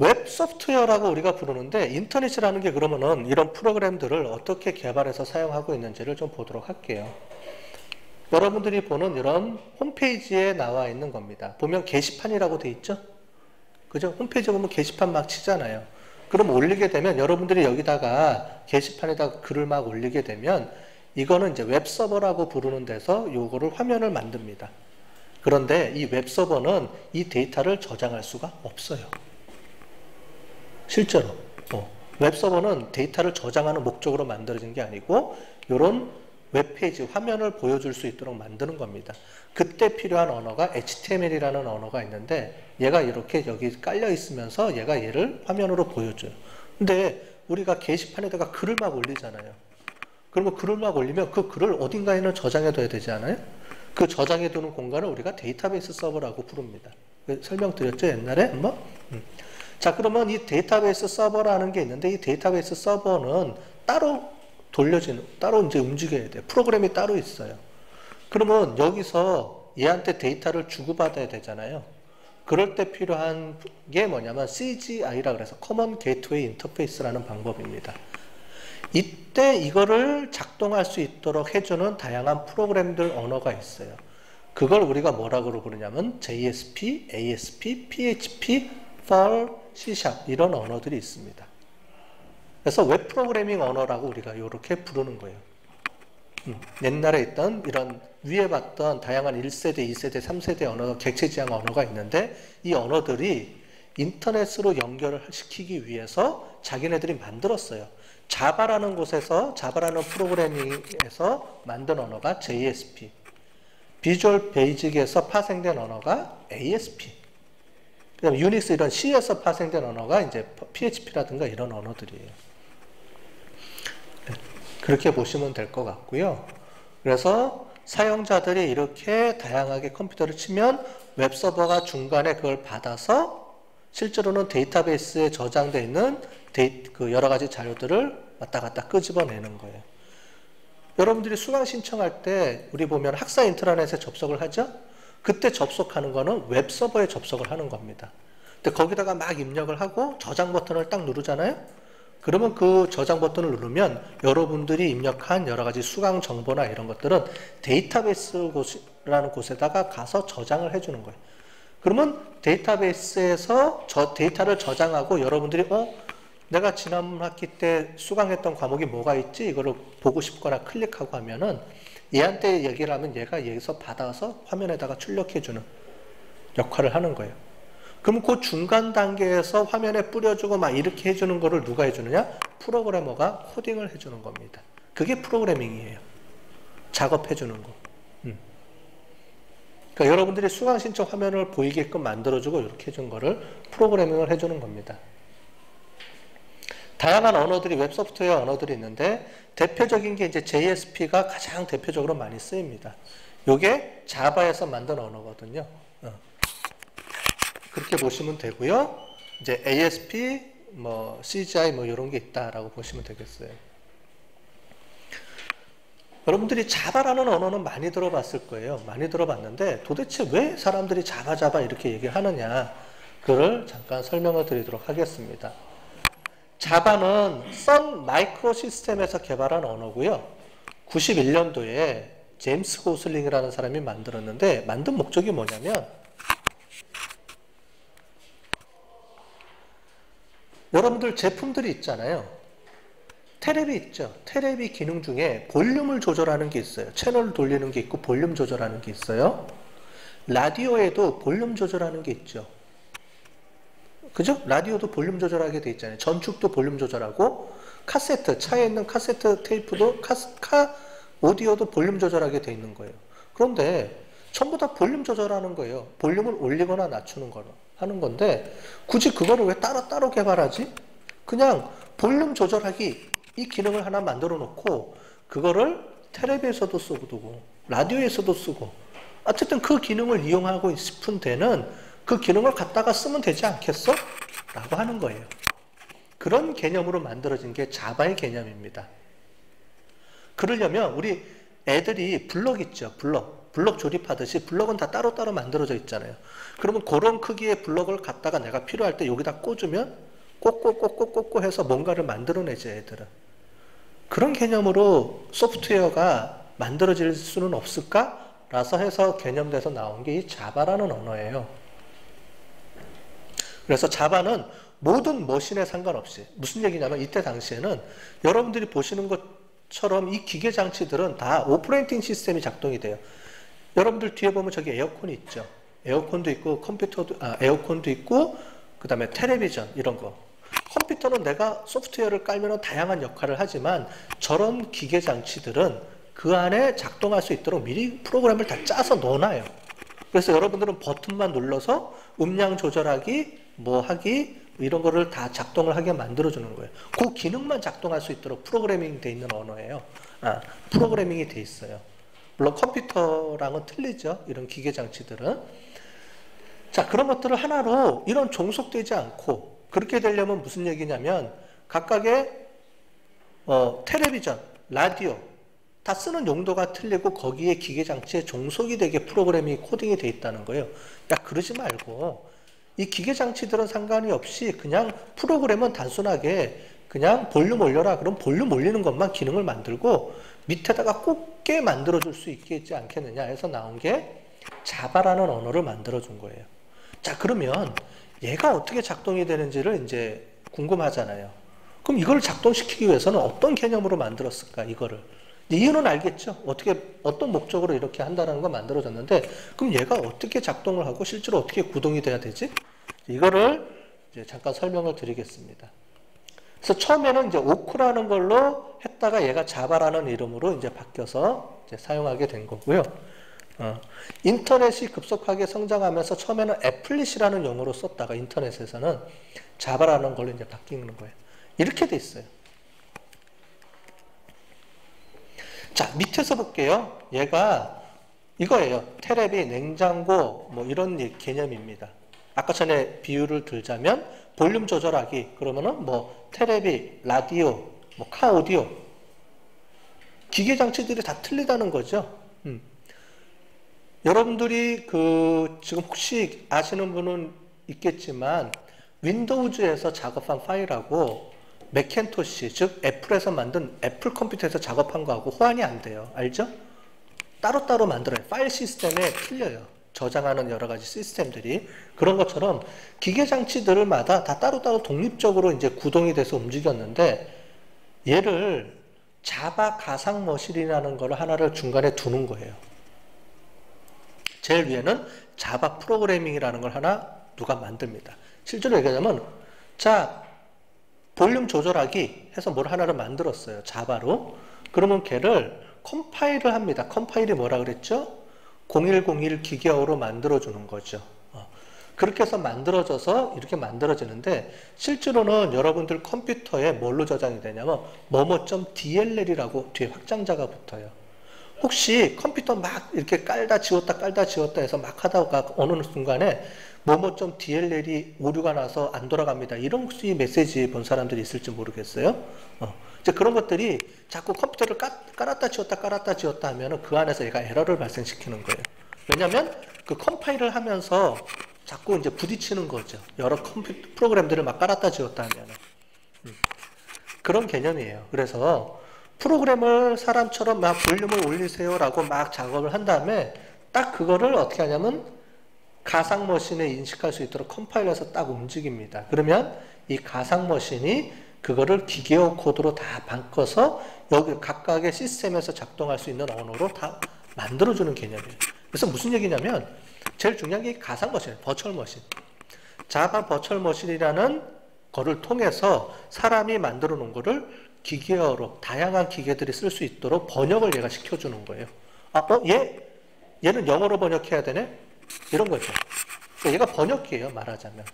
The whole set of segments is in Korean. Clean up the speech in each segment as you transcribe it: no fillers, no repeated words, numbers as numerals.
웹 소프트웨어라고 우리가 부르는데 인터넷이라는 게 그러면은 이런 프로그램들을 어떻게 개발해서 사용하고 있는지를 좀 보도록 할게요. 여러분들이 보는 이런 홈페이지에 나와 있는 겁니다. 보면 게시판이라고 돼 있죠? 그죠? 홈페이지 보면 게시판 막 치잖아요. 그럼 올리게 되면 여러분들이 여기다가 게시판에다가 글을 막 올리게 되면 이거는 이제 웹서버라고 부르는 데서 요거를 화면을 만듭니다. 그런데 이 웹서버는 이 데이터를 저장할 수가 없어요. 실제로 웹서버는 데이터를 저장하는 목적으로 만들어진 게 아니고 이런 웹페이지 화면을 보여줄 수 있도록 만드는 겁니다. 그때 필요한 언어가 HTML이라는 언어가 있는데 얘가 이렇게 여기 깔려 있으면서 얘가 얘를 화면으로 보여줘요. 근데 우리가 게시판에다가 글을 막 올리잖아요. 그러면 글을 막 올리면 그 글을 어딘가에는 저장해 둬야 되지 않아요? 그 저장해 두는 공간을 우리가 데이터베이스 서버라고 부릅니다. 설명드렸죠 옛날에 한번? 자, 그러면 이 데이터베이스 서버라는 게 있는데 이 데이터베이스 서버는 따로 따로 이제 움직여야 돼요. 프로그램이 따로 있어요. 그러면 여기서 얘한테 데이터를 주고받아야 되잖아요. 그럴 때 필요한 게 뭐냐면 CGI라 그래서 Common Gateway Interface라는 방법입니다. 이때 이거를 작동할 수 있도록 해주는 다양한 프로그램들 언어가 있어요. 그걸 우리가 뭐라고 부르냐면 JSP, ASP, PHP, Perl, C# 이런 언어들이 있습니다. 그래서 웹 프로그래밍 언어라고 우리가 이렇게 부르는 거예요. 옛날에 있던 이런 위에 봤던 다양한 1세대, 2세대, 3세대 언어, 객체지향 언어가 있는데 이 언어들이 인터넷으로 연결을 시키기 위해서 자기네들이 만들었어요. 자바라는 곳에서, 자바라는 프로그래밍에서 만든 언어가 JSP, 비주얼 베이직에서 파생된 언어가 ASP, 그다음에 유닉스 이런 C에서 파생된 언어가 이제 PHP라든가 이런 언어들이에요. 그렇게 보시면 될 것 같고요. 그래서 사용자들이 이렇게 다양하게 컴퓨터를 치면 웹서버가 중간에 그걸 받아서 실제로는 데이터베이스에 저장되어 있는 그 여러 가지 자료들을 왔다 갔다 끄집어내는 거예요. 여러분들이 수강 신청할 때 우리 보면 학사 인트라넷에 접속을 하죠? 그때 접속하는 거는 웹서버에 접속을 하는 겁니다. 근데 거기다가 막 입력을 하고 저장 버튼을 딱 누르잖아요? 그러면 그 저장 버튼을 누르면 여러분들이 입력한 여러 가지 수강 정보나 이런 것들은 데이터베이스라는 곳에다가 가서 저장을 해주는 거예요. 그러면 데이터베이스에서 데이터를 저장하고 여러분들이 내가 지난 학기 때 수강했던 과목이 뭐가 있지? 이거를 보고 싶거나 클릭하고 하면은 얘한테 얘기를 하면 얘가 여기서 받아서 화면에다가 출력해주는 역할을 하는 거예요. 그럼 그 중간 단계에서 화면에 뿌려주고 막 이렇게 해주는 거를 누가 해주느냐? 프로그래머가 코딩을 해주는 겁니다. 그게 프로그래밍이에요. 작업해주는 거. 그러니까 여러분들이 수강 신청 화면을 보이게끔 만들어주고 이렇게 해준 거를 프로그래밍을 해주는 겁니다. 다양한 언어들이 웹 소프트웨어 언어들이 있는데 대표적인 게 이제 JSP가 가장 대표적으로 많이 쓰입니다. 이게 자바에서 만든 언어거든요. 그렇게 보시면 되고요. 이제 ASP, CGI 이런 게 있다라고 보시면 되겠어요. 여러분들이 자바라는 언어는 많이 들어봤을 거예요. 많이 들어봤는데 도대체 왜 사람들이 자바 이렇게 얘기하느냐, 그걸 잠깐 설명을 드리도록 하겠습니다. 자바는 선 마이크로 시스템에서 개발한 언어고요. 91년도에 제임스 고슬링이라는 사람이 만들었는데 만든 목적이 뭐냐면 여러분들 제품들이 있잖아요. 테레비 있죠. 테레비 기능 중에 볼륨을 조절하는 게 있어요. 채널 돌리는 게 있고 볼륨 조절하는 게 있어요. 라디오에도 볼륨 조절하는 게 있죠. 그죠? 라디오도 볼륨 조절하게 돼 있잖아요. 전축도 볼륨 조절하고 카세트, 차에 있는 카세트 테이프도 오디오도 볼륨 조절하게 돼 있는 거예요. 그런데 전부 다 볼륨 조절하는 거예요. 볼륨을 올리거나 낮추는 거로 하는 건데 굳이 그거를 왜 따로 개발하지? 그냥 볼륨 조절하기 이 기능을 하나 만들어 놓고 그거를 텔레비에서도 쓰고 라디오에서도 쓰고 어쨌든 그 기능을 이용하고 싶은 데는 그 기능을 갖다가 쓰면 되지 않겠어? 라고 하는 거예요. 그런 개념으로 만들어진 게 자바의 개념입니다. 그러려면 우리 애들이 블럭 있죠. 블럭. 블럭 조립하듯이 블럭은 다 따로따로 만들어져 있잖아요. 그러면 그런 크기의 블럭을 갖다가 내가 필요할 때 여기다 꽂으면 꽂고 해서 뭔가를 만들어내지 애들은. 그런 개념으로 소프트웨어가 만들어질 수는 없을까? 라서 해서 개념돼서 나온 게 이 자바라는 언어예요. 그래서 자바는 모든 머신에 상관없이 무슨 얘기냐면 이때 당시에는 여러분들이 보시는 것처럼 이 기계 장치들은 다 오퍼레이팅 시스템이 작동이 돼요. 여러분들 뒤에 보면 저기 에어컨이 있죠. 에어컨도 있고 에어컨도 있고 그 다음에 텔레비전 이런 거. 컴퓨터는 내가 소프트웨어를 깔면 다양한 역할을 하지만 저런 기계 장치들은 그 안에 작동할 수 있도록 미리 프로그램을 다 짜서 넣어놔요. 그래서 여러분들은 버튼만 눌러서 음량 조절하기, 뭐 하기 이런 거를 다 작동을 하게 만들어주는 거예요. 그 기능만 작동할 수 있도록 프로그래밍 돼 있는 언어예요. 프로그래밍이 돼 있어요. 물론 컴퓨터랑은 틀리죠. 이런 기계 장치들은. 자, 그런 것들을 하나로 이런 종속되지 않고 그렇게 되려면 무슨 얘기냐면 각각의 텔레비전, 라디오 다 쓰는 용도가 틀리고 거기에 기계장치에 종속이 되게 프로그램이 코딩이 돼 있다는 거예요. 야, 그러지 말고 이 기계장치들은 상관이 없이 그냥 프로그램은 단순하게 그냥 볼륨 올려라. 그럼 볼륨 올리는 것만 기능을 만들고 밑에다가 꽂게 만들어줄 수 있겠지 않겠느냐 해서 나온 게 자바라는 언어를 만들어준 거예요. 자, 그러면 얘가 어떻게 작동이 되는지를 이제 궁금하잖아요. 그럼 이걸 작동시키기 위해서는 어떤 개념으로 만들었을까, 이거를. 이유는 알겠죠? 어떤 목적으로 이렇게 한다는 거 만들어졌는데, 그럼 얘가 어떻게 작동을 하고 실제로 어떻게 구동이 돼야 되지? 이거를 이제 잠깐 설명을 드리겠습니다. 그래서 처음에는 이제 오크라는 걸로 했다가 얘가 자바라는 이름으로 이제 바뀌어서 이제 사용하게 된 거고요. 인터넷이 급속하게 성장하면서 처음에는 애플릿이라는 용어로 썼다가 인터넷에서는 자바라는 걸로 이제 바뀌는 거예요. 이렇게 돼 있어요. 자, 밑에서 볼게요. 얘가 이거예요. 테레비, 냉장고 뭐 이런 개념입니다. 아까 전에 비유를 들자면 볼륨 조절하기 그러면은 뭐 테레비, 라디오, 뭐 카오디오 기계 장치들이 다 틀리다는 거죠. 여러분들이 지금 혹시 아시는 분은 있겠지만 윈도우즈에서 작업한 파일하고 맥킨토시 즉 애플에서 만든 애플 컴퓨터에서 작업한 거하고 호환이 안 돼요. 알죠? 따로따로 만들어요. 파일 시스템에 틀려요. 저장하는 여러 가지 시스템들이. 그런 것처럼 기계 장치들마다 다 따로따로 독립적으로 이제 구동이 돼서 움직였는데 얘를 자바 가상 머신이라는 걸 하나를 중간에 두는 거예요. 제일 위에는 자바 프로그래밍이라는 걸 하나 누가 만듭니다. 실제로 얘기하자면 자 볼륨 조절하기 해서 뭘 하나를 만들었어요. 자바로. 그러면 걔를 컴파일을 합니다. 컴파일이 뭐라 그랬죠? 0101 기계어로 만들어주는 거죠. 그렇게 해서 만들어져서 이렇게 만들어지는데 실제로는 여러분들 컴퓨터에 뭘로 저장이 되냐면 뭐뭐.dll이라고 뒤에 확장자가 붙어요. 혹시 컴퓨터 막 이렇게 깔다 지웠다 해서 막 하다가 어느 순간에 뭐뭐.dll이 오류가 나서 안 돌아갑니다. 이런 혹시 메시지 본 사람들이 있을지 모르겠어요. 이제 그런 것들이 자꾸 컴퓨터를 깔았다 지웠다 하면은 그 안에서 얘가 에러를 발생시키는 거예요. 왜냐면 그 컴파일을 하면서 자꾸 이제 부딪히는 거죠. 여러 프로그램들을 막 깔았다 지웠다 하면은. 그런 개념이에요. 그래서 프로그램을 사람처럼 막 볼륨을 올리세요라고 막 작업을 한 다음에 딱 그거를 어떻게 하냐면 가상머신에 인식할 수 있도록 컴파일러서 딱 움직입니다. 그러면 이 가상머신이 그거를 기계어 코드로 다 바꿔서 여기 각각의 시스템에서 작동할 수 있는 언어로 다 만들어주는 개념이에요. 그래서 무슨 얘기냐면 제일 중요한 게 가상머신, 버추얼머신. 자바 버추얼머신이라는 거를 통해서 사람이 만들어 놓은 거를 기계어로 다양한 기계들이 쓸 수 있도록 번역을 얘가 시켜주는 거예요. 얘는 영어로 번역해야 되네? 이런 거죠. 얘가 번역기예요, 말하자면.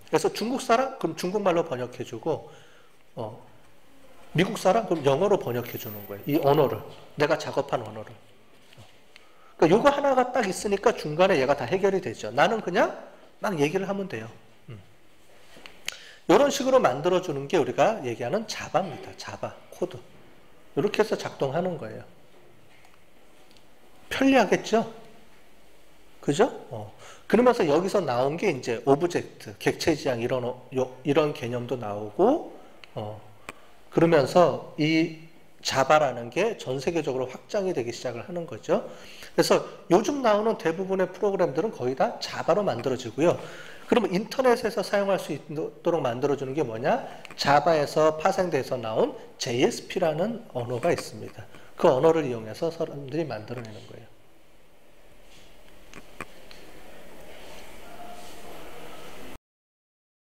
그래서 중국 사람? 그럼 중국말로 번역해주고, 미국 사람? 그럼 영어로 번역해주는 거예요. 이 언어를. 내가 작업한 언어를. 그러니까 요거 하나가 딱 있으니까 중간에 얘가 다 해결이 되죠. 나는 그냥 막 얘기를 하면 돼요. 이런 식으로 만들어주는 게 우리가 얘기하는 자바입니다. 자바, 코드. 이렇게 해서 작동하는 거예요. 편리하겠죠? 그죠? 그러면서 여기서 나온 게 이제 오브젝트, 객체 지향 이런 개념도 나오고, 그러면서 이 자바라는 게 전 세계적으로 확장이 되기 시작을 하는 거죠. 그래서 요즘 나오는 대부분의 프로그램들은 거의 다 자바로 만들어지고요. 그러면 인터넷에서 사용할 수 있도록 만들어주는 게 뭐냐? 자바에서 파생돼서 나온 JSP라는 언어가 있습니다. 그 언어를 이용해서 사람들이 만들어내는 거예요.